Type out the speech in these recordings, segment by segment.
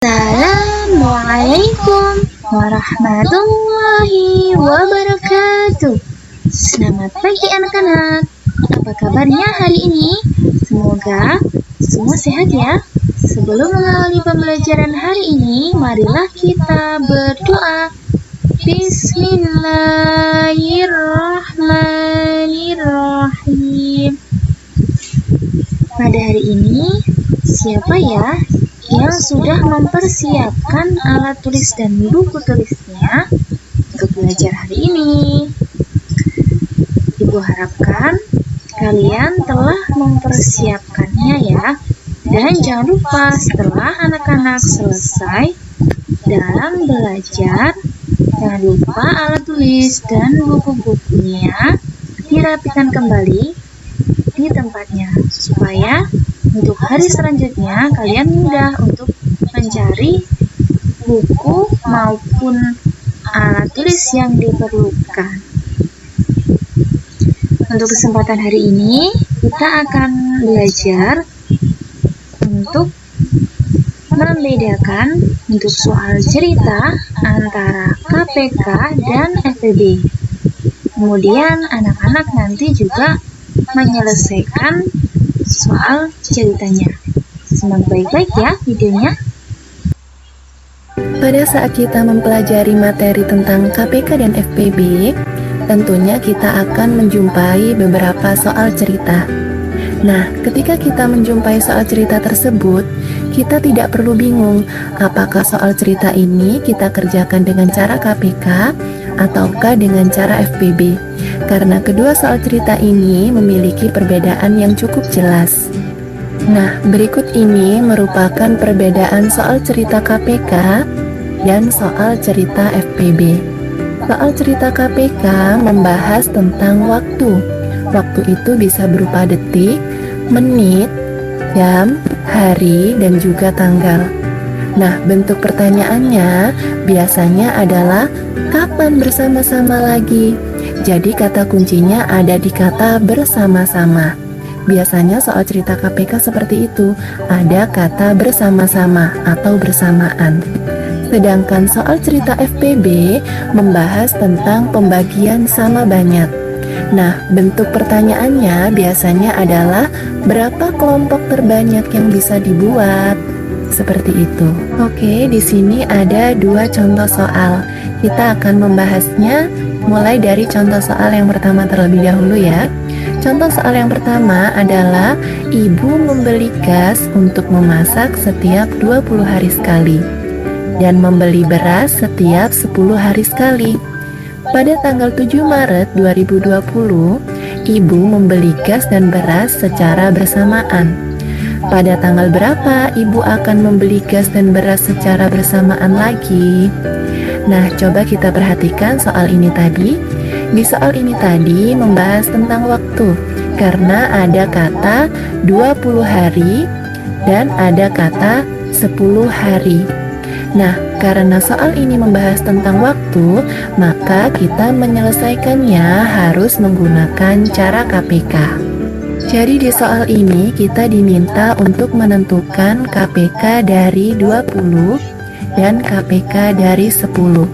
Assalamualaikum warahmatullahi wabarakatuh. Selamat pagi anak-anak. Apa kabarnya hari ini? Semoga semua sehat ya. Sebelum mengawali pembelajaran hari ini, marilah kita berdoa. Bismillahirrahmanirrahim. Pada hari ini, siapa ya yang sudah mempersiapkan alat tulis dan buku tulisnya untuk belajar hari ini? Ibu harapkan kalian telah mempersiapkannya ya. Dan jangan lupa setelah anak-anak selesai dalam belajar, jangan lupa alat tulis dan buku-bukunya dirapikan kembali di tempatnya supaya untuk hari selanjutnya kalian mudah untuk mencari buku maupun alat tulis yang diperlukan. Untuk kesempatan hari ini kita akan belajar untuk membedakan untuk soal cerita antara KPK dan FPB. Kemudian anak-anak nanti juga menyelesaikan soal ceritanya. Simak baik-baik ya videonya. Pada saat kita mempelajari materi tentang KPK dan FPB, tentunya kita akan menjumpai beberapa soal cerita. Nah, ketika kita menjumpai soal cerita tersebut, kita tidak perlu bingung apakah soal cerita ini kita kerjakan dengan cara KPK ataukah dengan cara FPB, karena kedua soal cerita ini memiliki perbedaan yang cukup jelas. Nah, berikut ini merupakan perbedaan soal cerita KPK dan soal cerita FPB. Soal cerita KPK membahas tentang waktu. Waktu itu bisa berupa detik, menit, jam, hari, dan juga tanggal. Nah, bentuk pertanyaannya biasanya adalah kapan bersama-sama lagi. Jadi kata kuncinya ada di kata bersama-sama. Biasanya soal cerita KPK seperti itu, ada kata bersama-sama atau bersamaan. Sedangkan soal cerita FPB membahas tentang pembagian sama banyak. Nah, bentuk pertanyaannya biasanya adalah berapa kelompok terbanyak yang bisa dibuat. Seperti itu. Oke, di sini ada dua contoh soal. Kita akan membahasnya mulai dari contoh soal yang pertama terlebih dahulu ya. Contoh soal yang pertama adalah ibu membeli gas untuk memasak setiap 20 hari sekali dan membeli beras setiap 10 hari sekali. Pada tanggal 7 Maret 2020, ibu membeli gas dan beras secara bersamaan. Pada tanggal berapa ibu akan membeli gas dan beras secara bersamaan lagi? Nah, coba kita perhatikan soal ini tadi. Di soal ini tadi membahas tentang waktu, karena ada kata 20 hari dan ada kata 10 hari. Nah, karena soal ini membahas tentang waktu, maka kita menyelesaikannya harus menggunakan cara KPK. Jadi di soal ini kita diminta untuk menentukan KPK dari 20 dan KPK dari 10.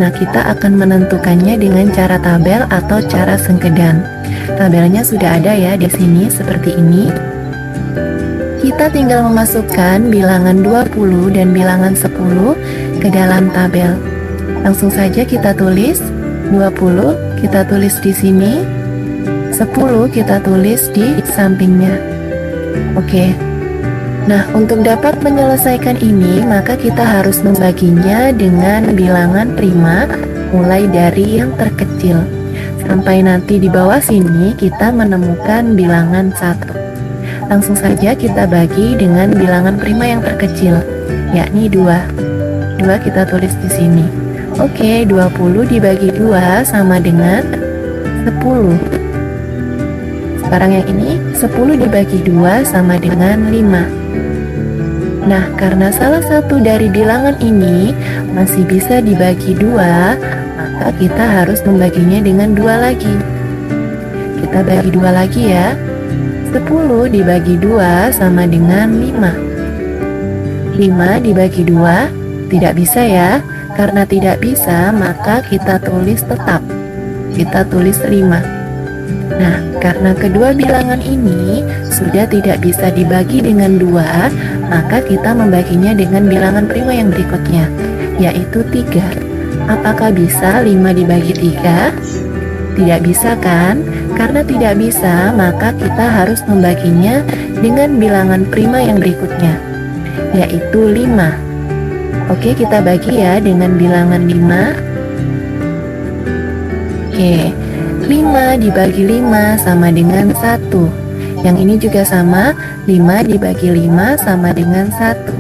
Nah, kita akan menentukannya dengan cara tabel atau cara sengkedan. Tabelnya sudah ada ya di sini seperti ini. Kita tinggal memasukkan bilangan 20 dan bilangan 10 ke dalam tabel. Langsung saja kita tulis 20, kita tulis di sini. 10 kita tulis di sampingnya. Oke. Nah, untuk dapat menyelesaikan ini, maka kita harus membaginya dengan bilangan prima mulai dari yang terkecil. Sampai nanti di bawah sini kita menemukan bilangan 1. Langsung saja kita bagi dengan bilangan prima yang terkecil, yakni 2. 2 kita tulis di sini. Oke, 20 dibagi 2 sama dengan 10. Sekarang yang ini 10 dibagi 2 sama dengan 5. Nah, karena salah satu dari bilangan ini masih bisa dibagi 2, maka kita harus membaginya dengan 2 lagi. Kita bagi 2 lagi ya. 10 dibagi 2 sama dengan 5. 5 dibagi 2, tidak bisa ya. Karena tidak bisa, maka kita tulis tetap. Kita tulis 5. Nah, karena kedua bilangan ini sudah tidak bisa dibagi dengan 2, maka kita membaginya dengan bilangan prima yang berikutnya, yaitu 3. Apakah bisa 5 dibagi 3? Tidak bisa kan? Karena tidak bisa, maka kita harus membaginya dengan bilangan prima yang berikutnya, yaitu 5. Oke, kita bagi ya dengan bilangan 5. Oke, 5 dibagi 5 sama dengan 1. Yang ini juga sama, 5 dibagi 5 sama dengan 1.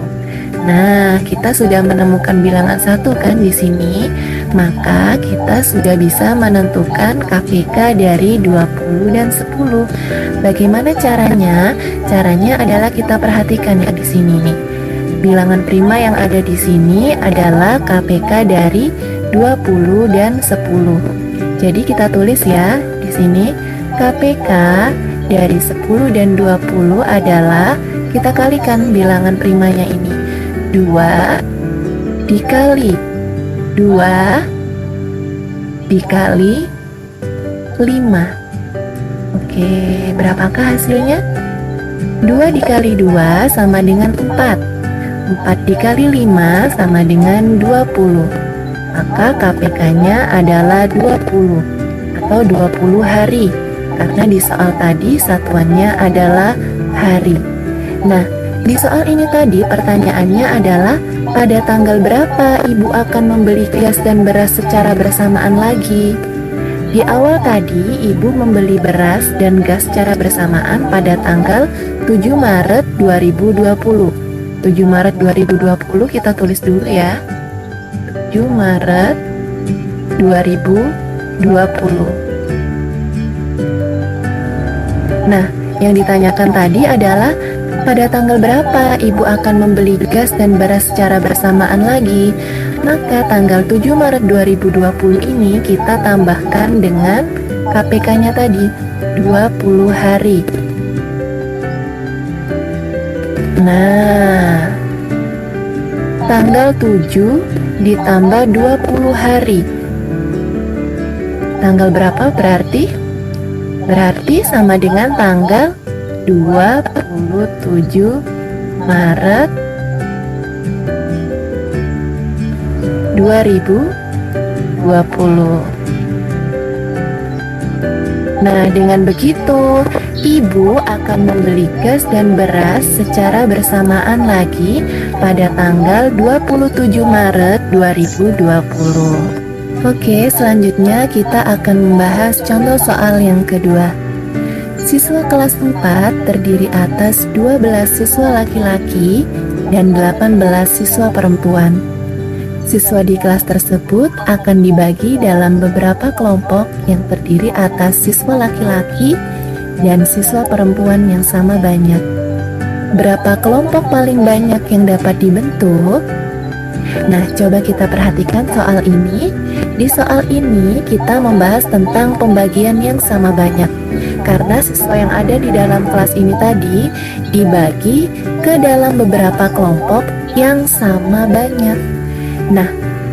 Nah, kita sudah menemukan bilangan 1 kan di sini. Maka kita sudah bisa menentukan KPK dari 20 dan 10. Bagaimana caranya? Caranya adalah kita perhatikan ya di sini nih. Bilangan prima yang ada di sini adalah KPK dari 20 dan 10. Jadi kita tulis ya di sini KPK dari 10 dan 20 adalah, kita kalikan bilangan primanya ini. 2 dikali 2 dikali 5. Oke, berapakah hasilnya? 2 dikali 2 sama dengan 4. 4 dikali 5 sama dengan 20. Maka KPK-nya adalah 20 atau 20 hari. Karena di soal tadi satuannya adalah hari. Nah, di soal ini tadi pertanyaannya adalah, pada tanggal berapa ibu akan membeli gas dan beras secara bersamaan lagi? Di awal tadi ibu membeli beras dan gas secara bersamaan pada tanggal 7 Maret 2020. 7 Maret 2020 kita tulis dulu ya. 7 Maret 2020. Nah, yang ditanyakan tadi adalah, pada tanggal berapa ibu akan membeli gas dan beras secara bersamaan lagi? Maka tanggal 7 Maret 2020 ini kita tambahkan dengan KPK-nya tadi, 20 hari. Nah, tanggal 7 ditambah 20 hari. Tanggal berapa berarti? Berarti sama dengan tanggal 27 Maret 2020. Nah, dengan begitu, ibu akan membeli gas dan beras secara bersamaan lagi pada tanggal 27 Maret 2020. Oke, selanjutnya kita akan membahas contoh soal yang kedua. Siswa kelas 4 terdiri atas 12 siswa laki-laki dan 18 siswa perempuan. Siswa di kelas tersebut akan dibagi dalam beberapa kelompok yang terdiri atas siswa laki-laki dan siswa perempuan yang sama banyak. Berapa kelompok paling banyak yang dapat dibentuk? Nah, coba kita perhatikan soal ini. Di soal ini kita membahas tentang pembagian yang sama banyak. Karena siswa yang ada di dalam kelas ini tadi dibagi ke dalam beberapa kelompok yang sama banyak. Nah,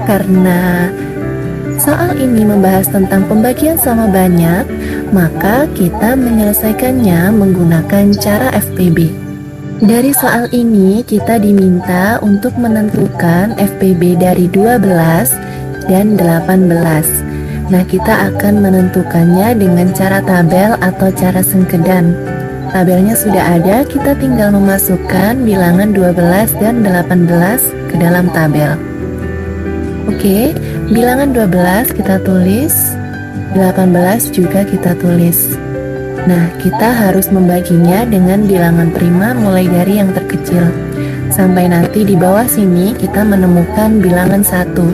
karena soal ini membahas tentang pembagian sama banyak, maka kita menyelesaikannya menggunakan cara FPB. Dari soal ini kita diminta untuk menentukan FPB dari 12 dan 18. Nah, kita akan menentukannya dengan cara tabel atau cara sengkedan. Tabelnya sudah ada, kita tinggal memasukkan bilangan 12 dan 18 ke dalam tabel. Oke, bilangan 12 kita tulis, 18 juga kita tulis. Nah, kita harus membaginya dengan bilangan prima mulai dari yang terkecil. Sampai nanti di bawah sini kita menemukan bilangan 1.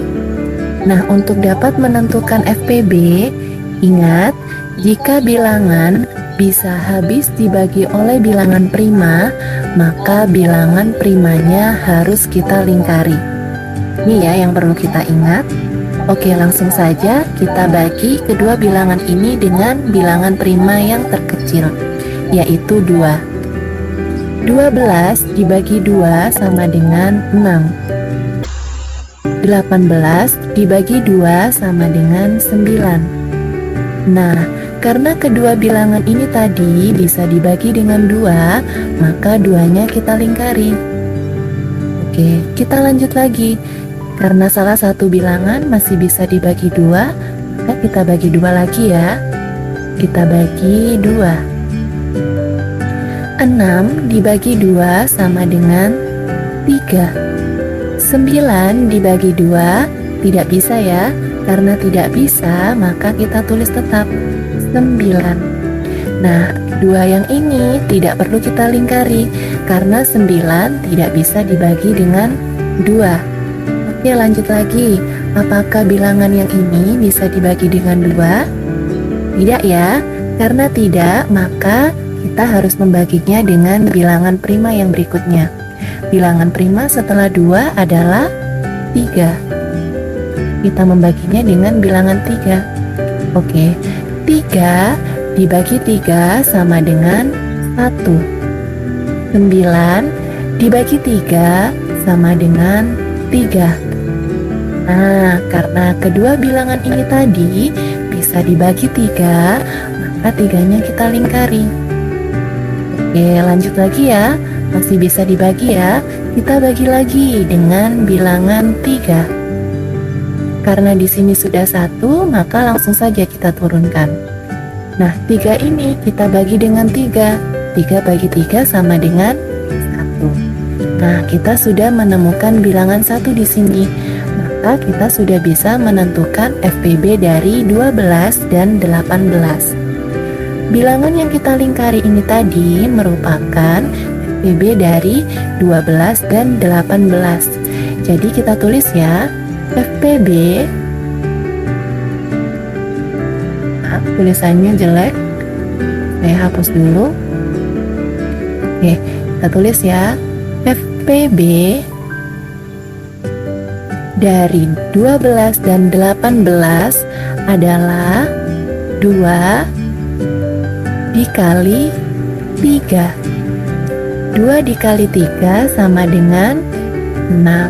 Nah, untuk dapat menentukan FPB, ingat, jika bilangan bisa habis dibagi oleh bilangan prima, maka bilangan primanya harus kita lingkari. Ini ya yang perlu kita ingat. Oke, langsung saja kita bagi kedua bilangan ini dengan bilangan prima yang terkecil, yaitu 2. 12 dibagi 2 sama dengan 6. 18 dibagi 2 sama dengan 9. Nah, karena kedua bilangan ini tadi bisa dibagi dengan 2, maka duanya kita lingkari. Oke, kita lanjut lagi. Karena salah satu bilangan masih bisa dibagi 2, maka kita bagi 2 lagi ya. Kita bagi 2. 6 dibagi 2 sama dengan 3. 9 dibagi 2 tidak bisa ya. Karena tidak bisa, maka kita tulis tetap 9. Nah, 2 yang ini tidak perlu kita lingkari karena 9 tidak bisa dibagi dengan 2. Oke, lanjut lagi. Apakah bilangan yang ini bisa dibagi dengan 2? Tidak ya. Karena tidak, maka kita harus membaginya dengan bilangan prima yang berikutnya. Bilangan prima setelah 2 adalah 3. Kita membaginya dengan bilangan 3. Oke, 3 dibagi 3 sama dengan 1. 9 dibagi 3 sama dengan 3. Nah, karena kedua bilangan ini tadi bisa dibagi 3, maka 3-nya kita lingkari. Oke, lanjut lagi ya. Masih bisa dibagi ya. Kita bagi lagi dengan bilangan 3. Karena di sini sudah 1, maka langsung saja kita turunkan. Nah, 3 ini kita bagi dengan 3. 3 bagi 3 sama dengan 1. Nah, kita sudah menemukan bilangan 1 di sini. Maka kita sudah bisa menentukan FPB dari 12 dan 18. Bilangan yang kita lingkari ini tadi merupakan FPB dari 12 dan 18. Jadi kita tulis ya, FPB. Nah, tulisannya jelek. Saya hapus dulu. Oke, kita tulis ya, FPB dari 12 dan 18 adalah 2 dikali 3. 2 dikali 3 sama dengan 6.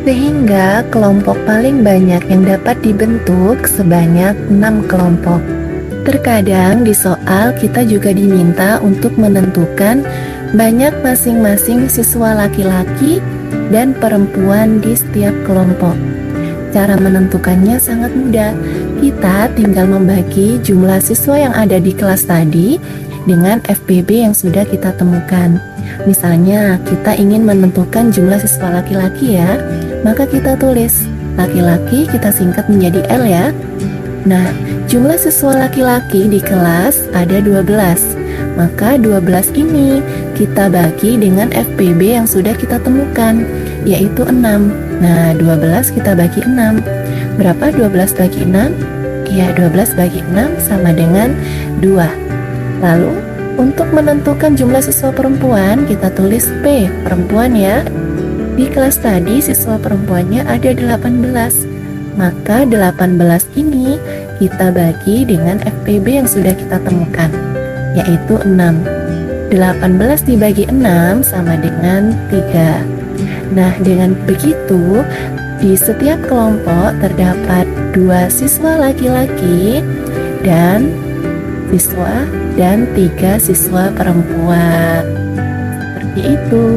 Sehingga kelompok paling banyak yang dapat dibentuk sebanyak 6 kelompok. Terkadang di soal kita juga diminta untuk menentukan banyak masing-masing siswa laki-laki dan perempuan di setiap kelompok. Cara menentukannya sangat mudah. Kita tinggal membagi jumlah siswa yang ada di kelas tadi dengan FPB yang sudah kita temukan. Misalnya, kita ingin menentukan jumlah siswa laki-laki ya, maka kita tulis laki-laki kita singkat menjadi L ya. Nah, jumlah siswa laki-laki di kelas ada 12. Maka 12 ini kita bagi dengan FPB yang sudah kita temukan, yaitu 6. Nah, 12 kita bagi 6. Berapa 12 bagi 6? Ya, 12 bagi 6 sama dengan 2. Lalu, untuk menentukan jumlah siswa perempuan, kita tulis P, perempuan ya. Di kelas tadi siswa perempuannya ada 18. Maka 18 ini kita bagi dengan FPB yang sudah kita temukan, yaitu 6. 18 dibagi 6 sama dengan 3. Nah, dengan begitu, di setiap kelompok terdapat 2 siswa laki-laki dan 3 siswa perempuan. Seperti itu.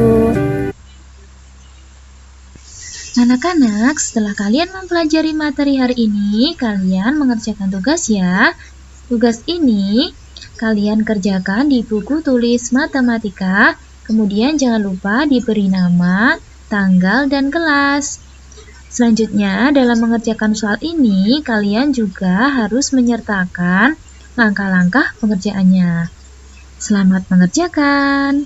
Anak-anak, setelah kalian mempelajari materi hari ini, kalian mengerjakan tugas ya. Tugas ini kalian kerjakan di buku tulis matematika, kemudian jangan lupa diberi nama, tanggal, dan kelas. Selanjutnya, dalam mengerjakan soal ini, kalian juga harus menyertakan langkah-langkah pengerjaannya. Selamat mengerjakan!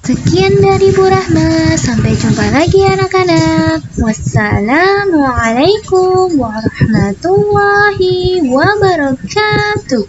Sekian dari Bu Rahma, sampai jumpa lagi anak-anak. Wassalamualaikum warahmatullahi wabarakatuh.